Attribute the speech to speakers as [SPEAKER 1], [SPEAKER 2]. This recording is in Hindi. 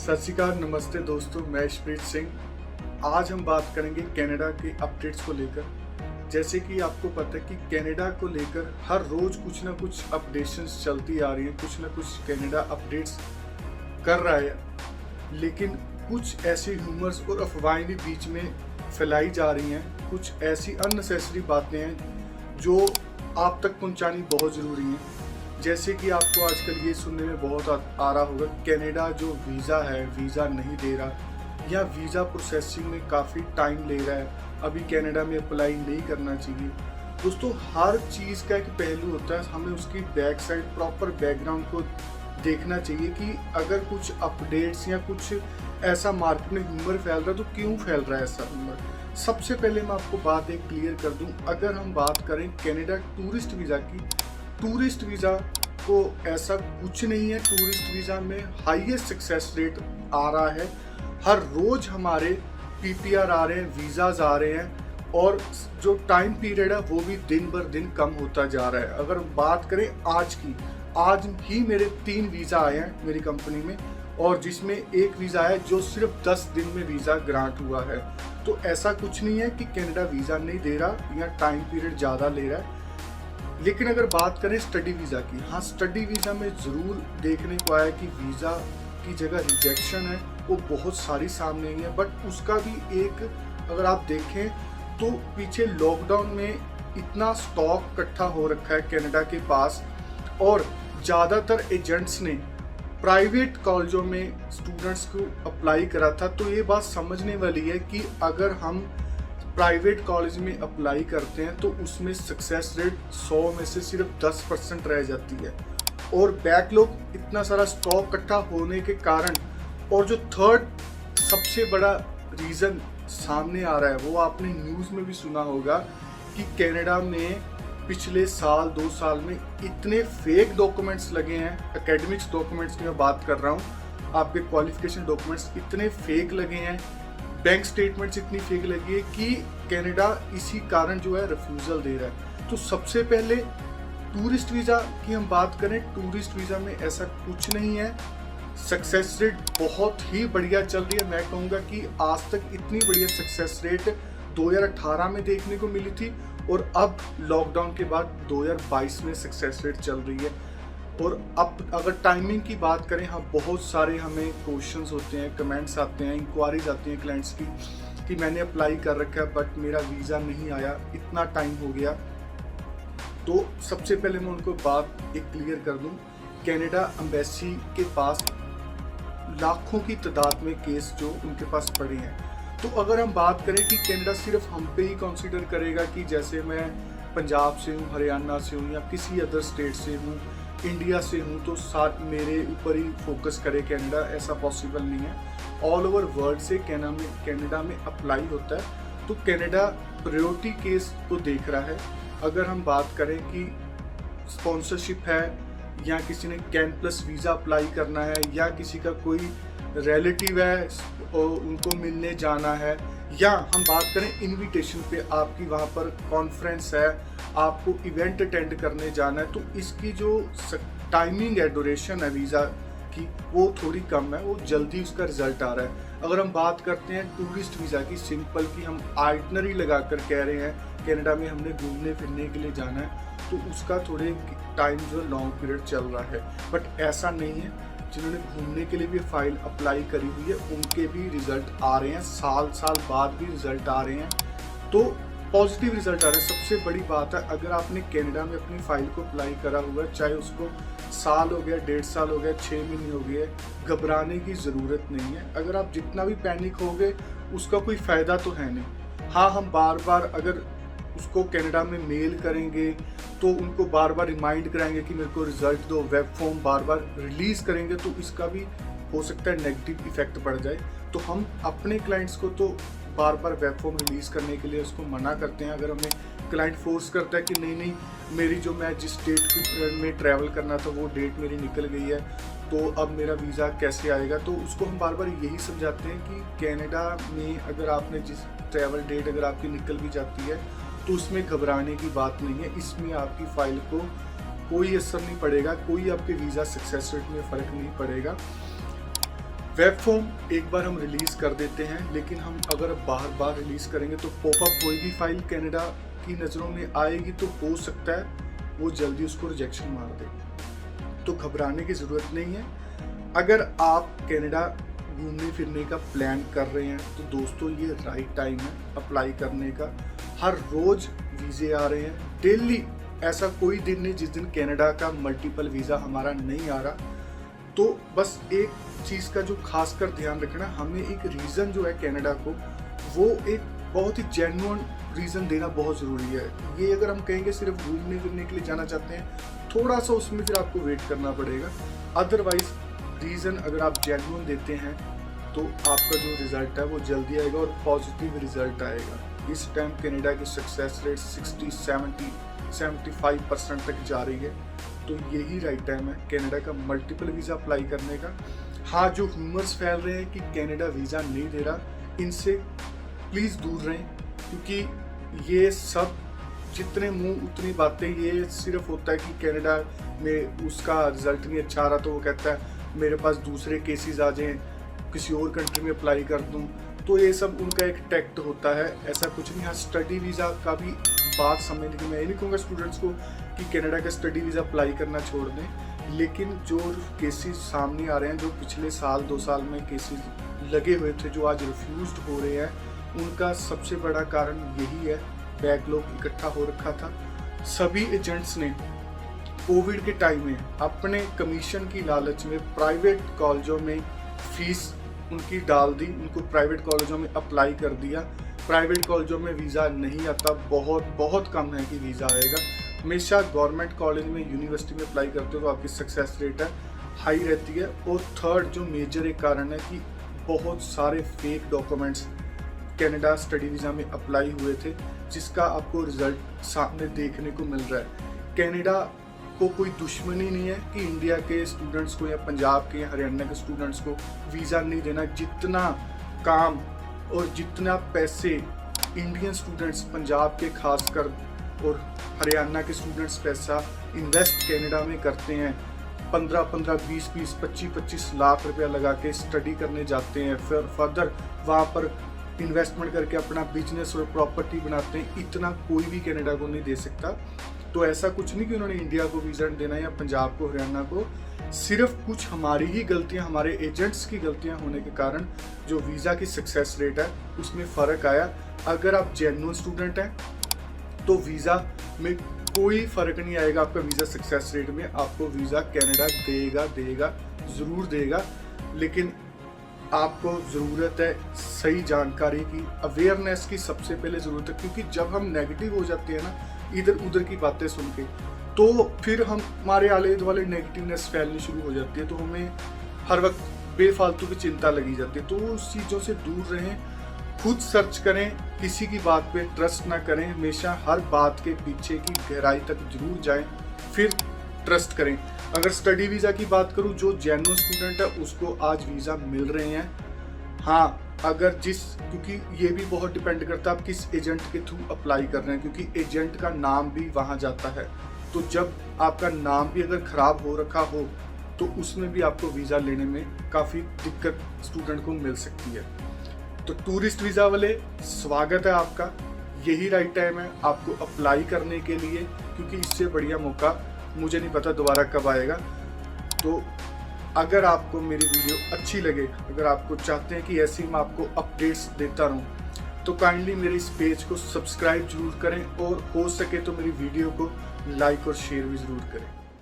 [SPEAKER 1] सत श्री अकाल, नमस्ते दोस्तों, मैं यशप्रीत सिंह। आज हम बात करेंगे कनाडा के अपडेट्स को लेकर। जैसे कि आपको पता है कि कनाडा को लेकर हर रोज़ कुछ ना कुछ अपडेशंस चलती आ रही हैं, कुछ ना कुछ कनाडा अपडेट्स कर रहा है। लेकिन कुछ ऐसी ह्यूमर्स और अफवाहें भी बीच में फैलाई जा रही हैं, कुछ ऐसी अननेसेसरी बातें हैं जो आप तक पहुंचानी बहुत ज़रूरी हैं। जैसे कि आपको आजकल ये सुनने में बहुत आ रहा होगा, कनाडा जो वीज़ा है वीज़ा नहीं दे रहा या वीज़ा प्रोसेसिंग में काफ़ी टाइम ले रहा है, अभी कनाडा में अप्लाई नहीं करना चाहिए। दोस्तों, हर चीज़ का एक पहलू होता है, हमें उसकी बैक साइड प्रॉपर बैकग्राउंड को देखना चाहिए कि अगर कुछ अपडेट्स या कुछ ऐसा मार्केट में ह्यूमर फैल रहा है तो क्यों फैल रहा है ऐसा ह्यूमर। सबसे पहले मैं आपको बात एक क्लियर कर दूं, अगर हम बात करें कनाडा टूरिस्ट वीज़ा की, टूरिस्ट वीज़ा को ऐसा कुछ नहीं है। टूरिस्ट वीज़ा में हाईएस्ट सक्सेस रेट आ रहा है, हर रोज़ हमारे पीपीआर आ रहे हैं, वीज़ाज आ रहे हैं और जो टाइम पीरियड है वो भी दिन बर दिन कम होता जा रहा है। अगर बात करें आज की, आज ही मेरे 3 वीज़ा आए हैं मेरी कंपनी में और जिसमें एक वीज़ा है जो सिर्फ 10 दिन में वीज़ा ग्रांट हुआ है। तो ऐसा कुछ नहीं है कि कनाडा वीज़ा नहीं दे रहा या टाइम पीरियड ज़्यादा ले रहा है। लेकिन अगर बात करें स्टडी वीज़ा की, हाँ, स्टडी वीज़ा में ज़रूर देखने को आया कि वीज़ा की जगह रिजेक्शन है वो बहुत सारी सामने आई है। बट उसका भी एक अगर आप देखें तो पीछे लॉकडाउन में इतना स्टॉक इकट्ठा हो रखा है कनाडा के पास और ज़्यादातर एजेंट्स ने प्राइवेट कॉलेजों में स्टूडेंट्स को अप्लाई करा था। तो ये बात समझने वाली है कि अगर हम प्राइवेट कॉलेज में अप्लाई करते हैं तो उसमें सक्सेस रेट 100 में से सिर्फ 10% रह जाती है और बैकलॉग इतना सारा स्टॉक इकट्ठा होने के कारण। और जो थर्ड सबसे बड़ा रीज़न सामने आ रहा है वो आपने न्यूज़ में भी सुना होगा कि कनाडा में पिछले साल 2 साल में इतने फेक डॉक्यूमेंट्स लगे हैं। एकेडमिक्स डॉक्यूमेंट्स की मैं बात कर रहा हूँ, आपके क्वालिफिकेशन डॉक्यूमेंट्स इतने फेक लगे हैं, बैंक स्टेटमेंट्स इतनी फेक लगी है कि कनाडा इसी कारण जो है रिफ्यूज़ल दे रहा है। तो सबसे पहले टूरिस्ट वीज़ा की हम बात करें, टूरिस्ट वीज़ा में ऐसा कुछ नहीं है, सक्सेस रेट बहुत ही बढ़िया चल रही है। मैं कहूँगा कि आज तक इतनी बढ़िया सक्सेस रेट 2018 में देखने को मिली थी और अब लॉकडाउन के बाद 2022 में सक्सेस रेट चल रही है। और अब अगर टाइमिंग की बात करें, हाँ, बहुत सारे हमें क्वेश्चंस होते हैं, कमेंट्स आते हैं, इंक्वायरीज आती हैं क्लाइंट्स की कि मैंने अप्लाई कर रखा है बट मेरा वीज़ा नहीं आया, इतना टाइम हो गया। तो सबसे पहले मैं उनको बात एक क्लियर कर दूं, कनाडा एम्बेसी के पास लाखों की तादाद में केस जो उनके पास पड़े हैं। तो अगर हम बात करें कि कनाडा सिर्फ हम पे ही कंसिडर करेगा कि जैसे मैं पंजाब से हूँ, हरियाणा से हूँ या किसी अदर स्टेट से हूँ, इंडिया से हूँ, तो साथ मेरे ऊपर ही फोकस करे कनाडा, ऐसा पॉसिबल नहीं है। ऑल ओवर वर्ल्ड से कनाडा में अप्लाई होता है। तो कनाडा प्रायोरिटी केस को देख रहा है। अगर हम बात करें कि स्पॉन्सरशिप है या किसी ने कैन प्लस वीज़ा अप्लाई करना है या किसी का कोई रिलेटिव है और उनको मिलने जाना है, या हम बात करें इनविटेशन पे आपकी वहाँ पर कॉन्फ्रेंस है, आपको इवेंट अटेंड करने जाना है, तो इसकी जो टाइमिंग है, ड्यूरेशन है वीज़ा की, वो थोड़ी कम है, वो जल्दी उसका रिजल्ट आ रहा है। अगर हम बात करते हैं टूरिस्ट वीज़ा की, सिंपल की हम आइटनरी लगा कर कह रहे हैं कनाडा में हमने घूमने फिरने के लिए जाना है, तो उसका थोड़े टाइम जो लॉन्ग पीरियड चल रहा है। बट ऐसा नहीं है, जिन्होंने घूमने के लिए भी फाइल अप्लाई करी हुई है उनके भी रिजल्ट आ रहे हैं, साल बाद भी रिजल्ट आ रहे हैं, तो पॉजिटिव रिजल्ट आ रहा है। सबसे बड़ी बात है, अगर आपने कनाडा में अपनी फाइल को अप्लाई करा हुआ है, चाहे उसको साल हो गया, 1.5 साल हो गया, 6 महीने हो गए, घबराने की ज़रूरत नहीं है। अगर आप जितना भी पैनिक होगे उसका कोई फ़ायदा तो है नहीं। हाँ, हम बार बार अगर उसको कनाडा में मेल करेंगे तो उनको बार बार रिमाइंड कराएंगे कि मेरे को रिज़ल्ट दो, वेब फॉर्म बार बार रिलीज़ करेंगे तो इसका भी हो सकता है नेगेटिव इफेक्ट पड़ जाए। तो हम अपने क्लाइंट्स को तो बार बार वेब फॉर्म रिलीज़ करने के लिए उसको मना करते हैं। अगर हमें क्लाइंट फोर्स करता है कि नहीं मेरी जो मैं जिस डेट में ट्रैवल करना था वो डेट मेरी निकल गई है, तो अब मेरा वीज़ा कैसे आएगा, तो उसको हम बार बार यही समझाते हैं कि कनाडा में अगर आपने जिस ट्रैवल डेट अगर आपकी निकल भी जाती है तो उसमें घबराने की बात नहीं है। इसमें आपकी फ़ाइल को कोई असर नहीं पड़ेगा, कोई आपके वीज़ा सक्सेस रेट में फ़र्क नहीं पड़ेगा। वेब फॉर्म एक बार हम रिलीज़ कर देते हैं, लेकिन हम अगर बार बार रिलीज़ करेंगे तो पॉपअप होएगी, फाइल कनाडा की नज़रों में आएगी, तो हो सकता है वो जल्दी उसको रिजेक्शन मार दे। तो घबराने की ज़रूरत नहीं है। अगर आप कनाडा घूमने फिरने का प्लान कर रहे हैं तो दोस्तों ये राइट टाइम है अप्लाई करने का। हर रोज़ वीज़े आ रहे हैं, डेली। ऐसा कोई दिन नहीं जिस दिन कनाडा का मल्टीपल वीज़ा हमारा नहीं आ रहा। तो बस एक चीज़ का जो खास कर ध्यान रखना, हमें एक रीज़न जो है कनाडा को, वो एक बहुत ही जेन्युइन रीज़न देना बहुत ज़रूरी है। ये अगर हम कहेंगे सिर्फ घूमने फिरने के लिए जाना चाहते हैं, थोड़ा सा उसमें फिर आपको वेट करना पड़ेगा। अदरवाइज रीज़न अगर आप जेन्युइन देते हैं तो आपका जो रिज़ल्ट है वो जल्दी आएगा और पॉजिटिव रिज़ल्ट आएगा। इस टाइम कनाडा की सक्सेस रेट 60-75% तक जा रही है, तो यही राइट टाइम है कनाडा का मल्टीपल वीज़ा अप्लाई करने का। हाँ, जो ह्यूमर्स फैल रहे हैं कि कनाडा वीज़ा नहीं दे रहा, इनसे प्लीज़ दूर रहें, क्योंकि ये सब जितने मुंह उतनी बातें, ये सिर्फ होता है कि कनाडा में उसका रिजल्ट नहीं अच्छा आ रहा तो वो कहता है मेरे पास दूसरे केसेस आ जाएं, किसी और कंट्री में अप्लाई कर दूं। तो ये सब उनका एक टैक्ट होता है, ऐसा कुछ नहीं। हाँ, स्टडी वीज़ा का भी बात समझने की, मैं ये नहीं कहूँगा स्टूडेंट्स को कि कनाडा का स्टडी वीज़ा अप्लाई करना छोड़ दें, लेकिन जो केसेस सामने आ रहे हैं, जो पिछले साल 2 साल में केसेस लगे हुए थे जो आज रिफ्यूज्ड हो रहे हैं, उनका सबसे बड़ा कारण यही है, बैकलॉग इकट्ठा हो रखा था। सभी एजेंट्स ने कोविड के टाइम में अपने कमीशन की लालच में प्राइवेट कॉलेजों में फीस उनकी डाल दी, उनको प्राइवेट कॉलेजों में अप्लाई कर दिया। प्राइवेट कॉलेजों में वीज़ा नहीं आता, बहुत कम है कि वीज़ा आएगा। हमेशा गवर्नमेंट कॉलेज में, यूनिवर्सिटी में अप्लाई करते हो तो आपकी सक्सेस रेट है हाई रहती है। और थर्ड जो मेजर एक कारण है कि बहुत सारे fake documents Canada study visa में अप्लाई हुए थे, जिसका आपको रिजल्ट सामने देखने को मिल रहा है। कनाडा को कोई दुश्मनी नहीं है कि इंडिया के स्टूडेंट्स को या पंजाब के या हरियाणा के स्टूडेंट्स को वीज़ा नहीं देना। जितना काम और जितना पैसे इंडियन स्टूडेंट्स पंजाब के खासकर और हरियाणा के स्टूडेंट्स पैसा इन्वेस्ट कनाडा में करते हैं, 15-15, 20-20, 25-25 लाख रुपया लगा के स्टडी करने जाते हैं, फिर फर्दर वहाँ पर इन्वेस्टमेंट करके अपना बिजनेस और प्रॉपर्टी बनाते हैं, इतना कोई भी कनाडा को नहीं दे सकता। तो ऐसा कुछ नहीं कि उन्होंने इंडिया को वीज़ा देना या पंजाब को, हरियाणा को, सिर्फ कुछ हमारी ही गलतियां, हमारे एजेंट्स की गलतियां होने के कारण जो वीज़ा की सक्सेस रेट है उसमें फ़र्क आया। अगर आप जेन्युइन स्टूडेंट हैं तो वीज़ा में कोई फ़र्क नहीं आएगा, आपका वीज़ा सक्सेस रेट में। आपको वीज़ा कनाडा देगा ज़रूर देगा, लेकिन आपको ज़रूरत है सही जानकारी की, अवेयरनेस की सबसे पहले ज़रूरत है। क्योंकि जब हम नेगेटिव हो जाते हैं ना इधर उधर की बातें सुन के, तो फिर हमारे आले दुआले नेगेटिवनेस फैलनी शुरू हो जाती है, तो हमें हर वक्त बेफालतू की चिंता लगी जाती है। तो उस चीज़ों से दूर रहें, खुद सर्च करें, किसी की बात पे ट्रस्ट ना करें, हमेशा हर बात के पीछे की गहराई तक जरूर जाएं, फिर ट्रस्ट करें। अगर स्टडी वीज़ा की बात करूं, जो जेन्युइन स्टूडेंट है उसको आज वीज़ा मिल रहे हैं। हाँ, अगर क्योंकि ये भी बहुत डिपेंड करता है आप किस एजेंट के थ्रू अप्लाई कर रहे हैं, क्योंकि एजेंट का नाम भी वहाँ जाता है। तो जब आपका नाम भी अगर ख़राब हो रखा हो तो उसमें भी आपको वीज़ा लेने में काफ़ी दिक्कत स्टूडेंट को मिल सकती है। तो टूरिस्ट वीज़ा वाले, स्वागत है आपका, यही राइट टाइम है आपको अप्लाई करने के लिए, क्योंकि इससे बढ़िया मौका मुझे नहीं पता दोबारा कब आएगा। तो अगर आपको मेरी वीडियो अच्छी लगे, अगर आपको चाहते हैं कि ऐसी मैं आपको अपडेट्स देता रहूं, तो काइंडली मेरे इस पेज को सब्सक्राइब जरूर करें, और हो सके तो मेरी वीडियो को लाइक और शेयर भी ज़रूर करें।